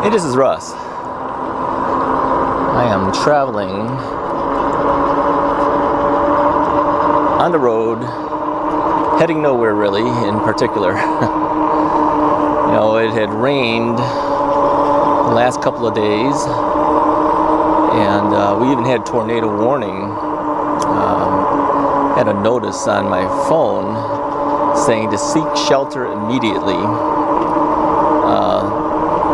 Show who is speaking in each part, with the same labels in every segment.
Speaker 1: Hey, this is Russ. I am traveling on the road, heading nowhere really in particular. You know, it had rained the last couple of days, and we even had tornado warning. Had a notice on my phone saying to seek shelter immediately,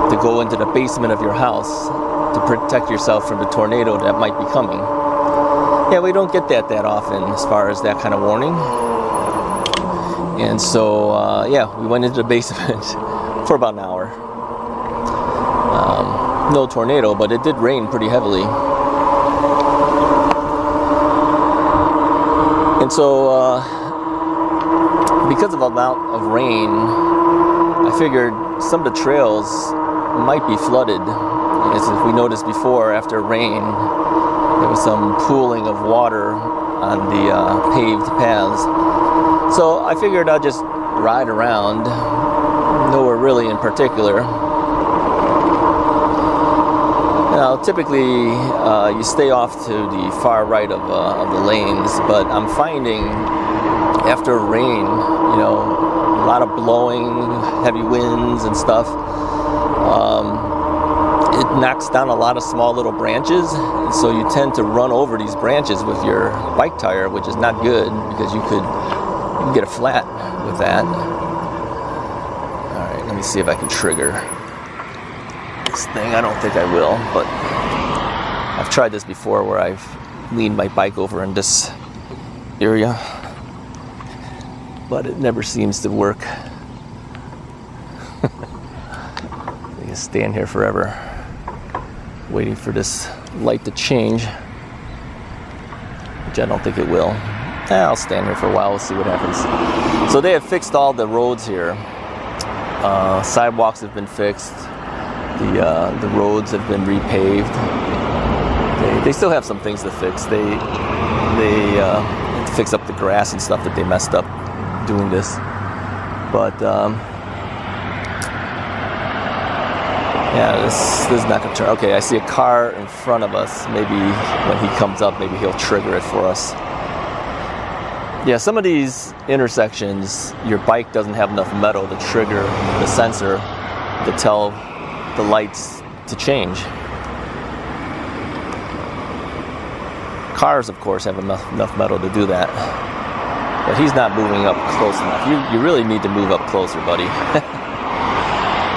Speaker 1: to go into the basement of your house to protect yourself from the tornado that might be coming. Yeah, we don't get that often as far as that kind of warning. And so, we went into the basement for about an hour. No tornado, but it did rain pretty heavily. And so, because of the amount of rain, I figured some of the trails might be flooded. As we noticed before, after rain, there was some pooling of water on the paved paths. So I figured I'd just ride around, nowhere really in particular. Now, typically, you stay off to the far right of the lanes, but I'm finding after rain, you know, a lot of blowing, heavy winds and stuff, it knocks down a lot of small little branches, and so you tend to run over these branches with your bike tire, which is not good because you can get a flat with that. All right, let me see if I can trigger this thing. I don't think I will, but I've tried this before where I've leaned my bike over in this area, but it never seems to work. I can stand here forever waiting for this light to change, which I don't think it will. I'll stand here for a while, we'll see what happens. So they have fixed all the roads here. Sidewalks have been fixed. The roads have been repaved. They still have some things to fix. They fix up the grass and stuff that they messed up doing this. But this is not gonna turn. Okay, I see a car in front of us. Maybe when he comes up, maybe he'll trigger it for us. Yeah, some of these intersections, your bike doesn't have enough metal to trigger the sensor to tell the lights to change. Cars, of course, have enough metal to do that. But he's not moving up close enough. You really need to move up closer, buddy.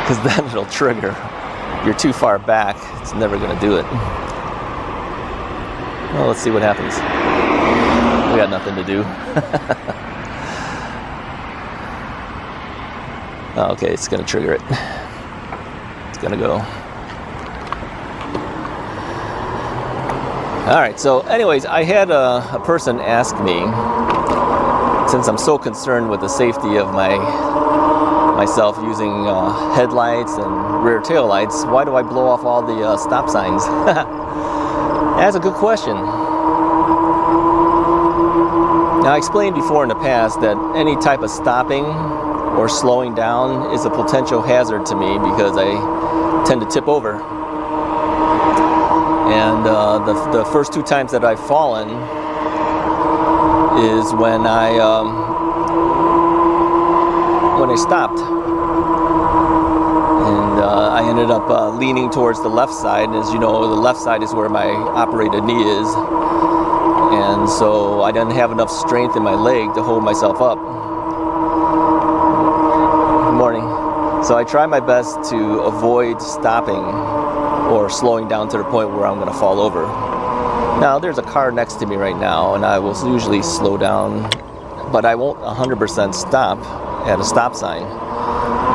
Speaker 1: Because then it'll trigger. You're too far back, it's never going to do it. Well, let's see what happens. We got nothing to do. Okay, it's going to trigger it. It's going to go. All right, so anyways, I had a person ask me, since I'm so concerned with the safety of myself using headlights and rear tail lights, why do I blow off all the stop signs? That's a good question. Now, I explained before in the past that any type of stopping or slowing down is a potential hazard to me because I tend to tip over. And the first two times that I've fallen is when I stopped. And I ended up leaning towards the left side. As you know, the left side is where my operated knee is. And so I didn't have enough strength in my leg to hold myself up. Good morning. So I try my best to avoid stopping or slowing down to the point where I'm going to fall over. Now, there's a car next to me right now, and I will usually slow down, but I won't 100% stop at a stop sign,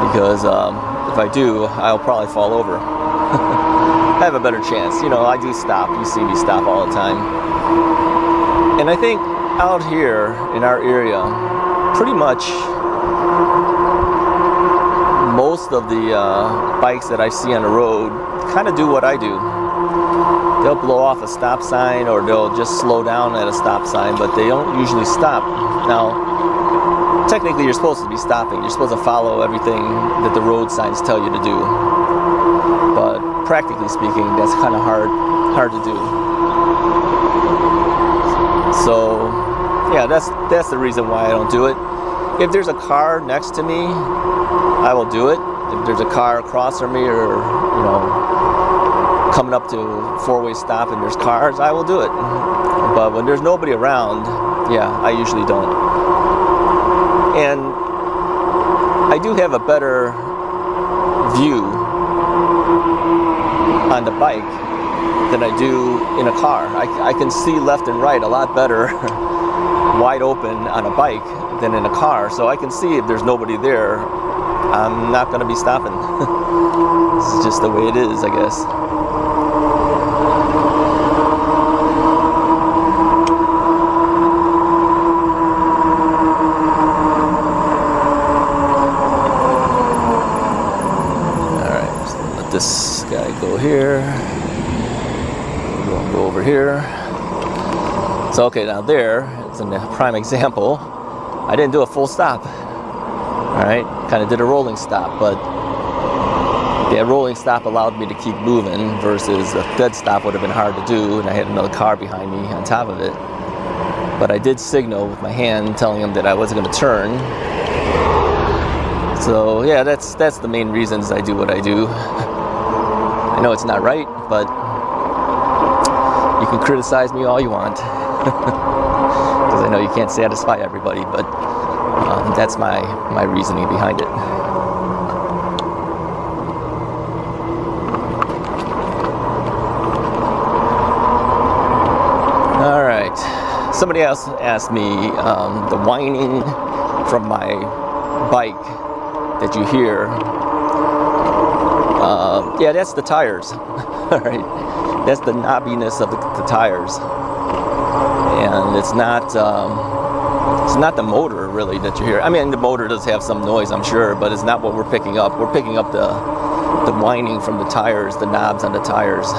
Speaker 1: because if I do, I'll probably fall over. I have a better chance. You know, I do stop. You see me stop all the time. And I think out here in our area, pretty much most of the bikes that I see on the road kind of do what I do. They'll blow off a stop sign or they'll just slow down at a stop sign, but they don't usually stop. Now, technically you're supposed to be stopping. You're supposed to follow everything that the road signs tell you to do. But practically speaking, that's kind of hard to do. So yeah, that's the reason why I don't do it. If there's a car next to me, I will do it. If there's a car across from me, or coming up to four-way stop and there's cars, I will do it. But when there's nobody around, yeah, I usually don't. And I do have a better view on the bike than I do in a car. I can see left and right a lot better wide open on a bike than in a car, so I can see if there's nobody there, I'm not going to be stopping. This is just the way it is, I guess. Alright, so let this guy go here. We'll go over here. So okay, now there, it's a prime example. I didn't do a full stop. Alright, kind of did a rolling stop, but the rolling stop allowed me to keep moving versus a dead stop would have been hard to do, and I had another car behind me on top of it. But I did signal with my hand telling him that I wasn't going to turn. So yeah, that's the main reasons I do what I do. I know it's not right, but you can criticize me all you want. Because I know you can't satisfy everybody, but that's my reasoning behind it. All right. Somebody else asked me the whining from my bike that you hear. Yeah, that's the tires. All right. That's the knobbiness of the tires. And it's not the motor really that you hear. I mean, the motor does have some noise, I'm sure, but it's not what we're picking up. We're picking up the whining from the tires, the knobs on the tires.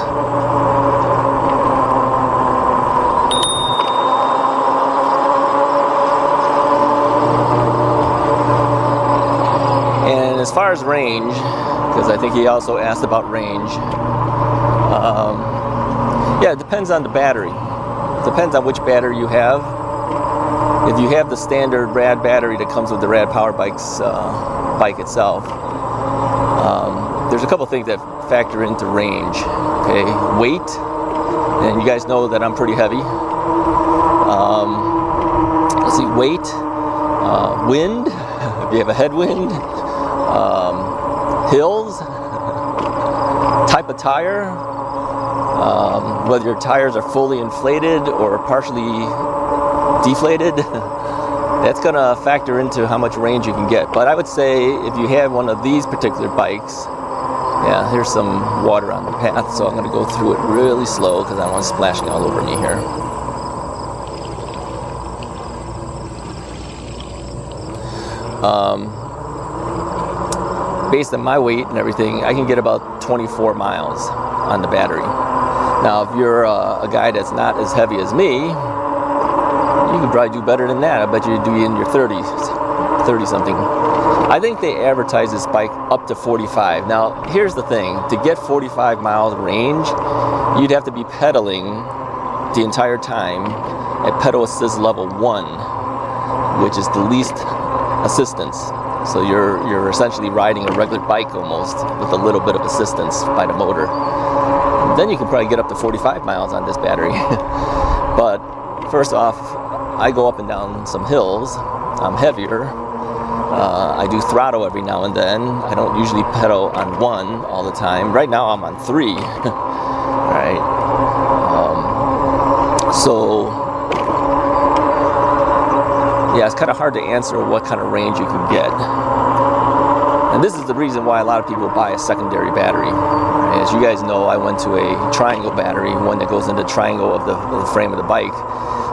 Speaker 1: And as far as range, because I think he also asked about range, yeah, it depends on the battery. Depends on which battery you have. If you have the standard rad battery that comes with the Rad Power Bike's bike itself, there's a couple things that factor into range. Okay, weight, and you guys know that I'm pretty heavy. Let's see, weight, wind, if you have a headwind, hills, type of tire, whether your tires are fully inflated or partially deflated, that's going to factor into how much range you can get. But I would say if you have one of these particular bikes, yeah, here's some water on the path, so I'm going to go through it really slow because I don't want it splashing all over me here. Based on my weight and everything, I can get about 24 miles on the battery. Now, if you're a guy that's not as heavy as me, you can probably do better than that. I bet you'd be in your 30s, 30-something. I think they advertise this bike up to 45. Now, here's the thing. To get 45 miles range, you'd have to be pedaling the entire time at pedal assist level 1, which is the least assistance. So you're essentially riding a regular bike almost with a little bit of assistance by the motor. Then you can probably get up to 45 miles on this battery. But first off, I go up and down some hills. I'm heavier. I do throttle every now and then. I don't usually pedal on 1 all the time. Right now I'm on 3. Right. So yeah, it's kind of hard to answer what kind of range you can get. And this is the reason why a lot of people buy a secondary battery. As you guys know, I went to a triangle battery, one that goes into the triangle of the frame of the bike.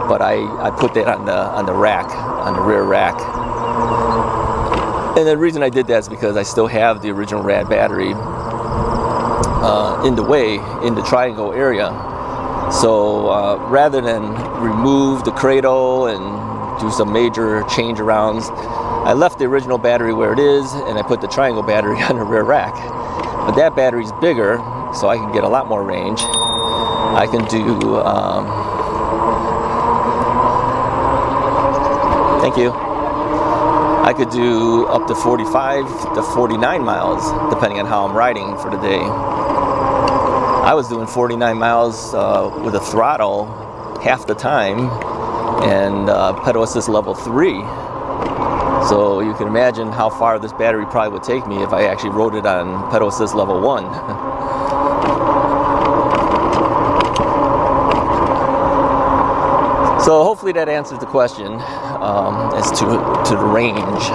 Speaker 1: But I put that on the rack, on the rear rack. And the reason I did that is because I still have the original rad battery in the triangle area. So rather than remove the cradle and do some major change arounds, I left the original battery where it is and I put the triangle battery on the rear rack. But that battery's bigger so I can get a lot more range. I can do, thank you. I could do up to 45 to 49 miles, depending on how I'm riding for the day. I was doing 49 miles with a throttle half the time and pedal assist level 3. So you can imagine how far this battery probably would take me if I actually rode it on pedal assist level 1. So hopefully that answers the question as to the range.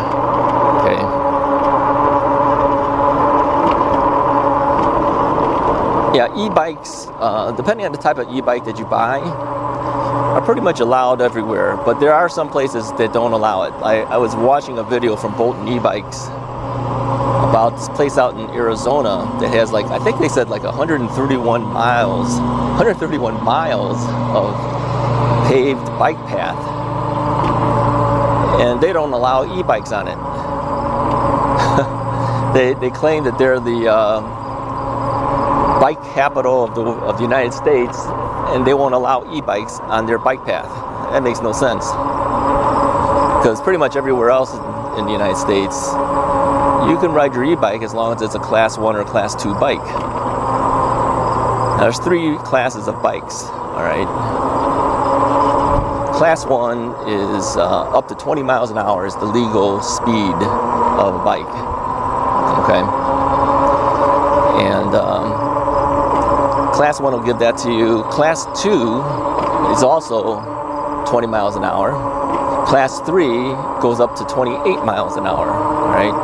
Speaker 1: Okay. Yeah, e-bikes, depending on the type of e-bike that you buy, are pretty much allowed everywhere, but there are some places that don't allow it. I was watching a video from Bolton e-bikes about this place out in Arizona that has, like, I think they said like 131 miles of paved bike path, and they don't allow e-bikes on it. They claim that they're the bike capital of the United States, and they won't allow e-bikes on their bike path. That makes no sense, because pretty much everywhere else in the United States you can ride your e-bike as long as it's a class 1 or class 2 bike. Now, there's 3 classes of bikes, all right? Class 1 is up to 20 miles an hour is the legal speed of a bike, okay? And Class 1 will give that to you. Class 2 is also 20 miles an hour. Class 3 goes up to 28 miles an hour, all right?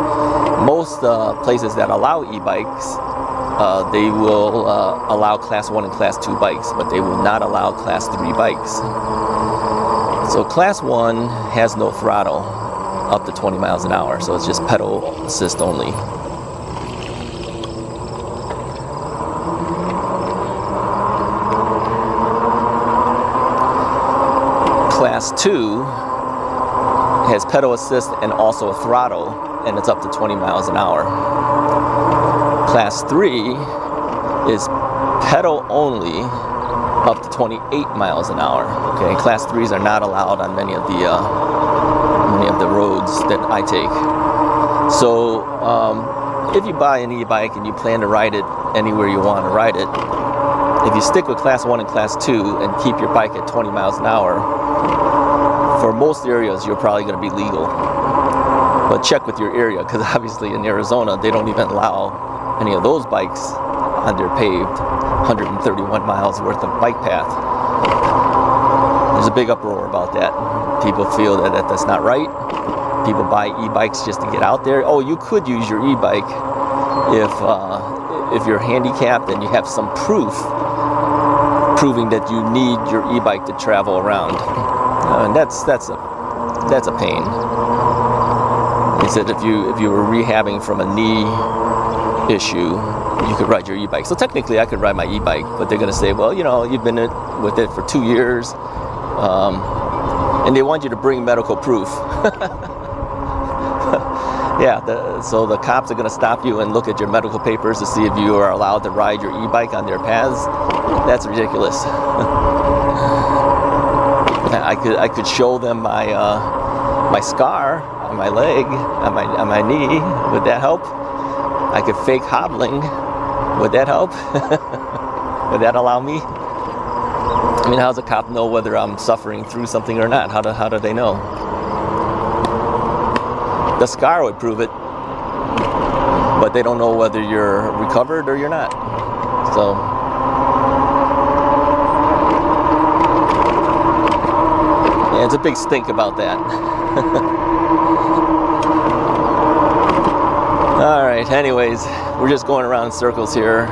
Speaker 1: Most places that allow e-bikes, they will allow Class 1 and Class 2 bikes, but they will not allow Class 3 bikes. So Class 1 has no throttle up to 20 miles an hour, so it's just pedal assist only. Class 2 has pedal assist and also a throttle, and it's up to 20 miles an hour. Class 3 is pedal only up to 28 miles an hour. Okay, Class 3s are not allowed on many of the roads that I take. So if you buy an e-bike and you plan to ride it anywhere you want to ride it, if you stick with Class 1 and Class 2 and keep your bike at 20 miles an hour, for most areas you're probably going to be legal. But check with your area, because obviously in Arizona they don't even allow any of those bikes on their paved 131 miles worth of bike path. There's a big uproar about that. People feel that that's not right. People buy e-bikes just to get out there. Oh, you could use your e-bike if you're handicapped and you have some proof proving that you need your e-bike to travel around. And that's a pain. They said if you were rehabbing from a knee issue, you could ride your e-bike. So technically I could ride my e-bike, but they're going to say, well, you know, you've been with it for 2 years, and they want you to bring medical proof. Yeah, so the cops are going to stop you and look at your medical papers to see if you are allowed to ride your e-bike on their paths. That's ridiculous. I could show them my scar on my leg, on my knee. Would that help? I could fake hobbling. Would that help? Would that allow me? I mean, how does a cop know whether I'm suffering through something or not? How do they know? The scar would prove it, but they don't know whether you're recovered or you're not. So yeah, it's a big stink about that. All right, anyways, we're just going around in circles here.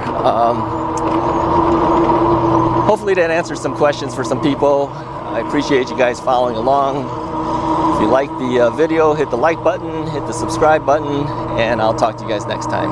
Speaker 1: Hopefully that answers some questions for some people. I appreciate you guys following along. If you like the video, hit the like button, hit the subscribe button, and I'll talk to you guys next time.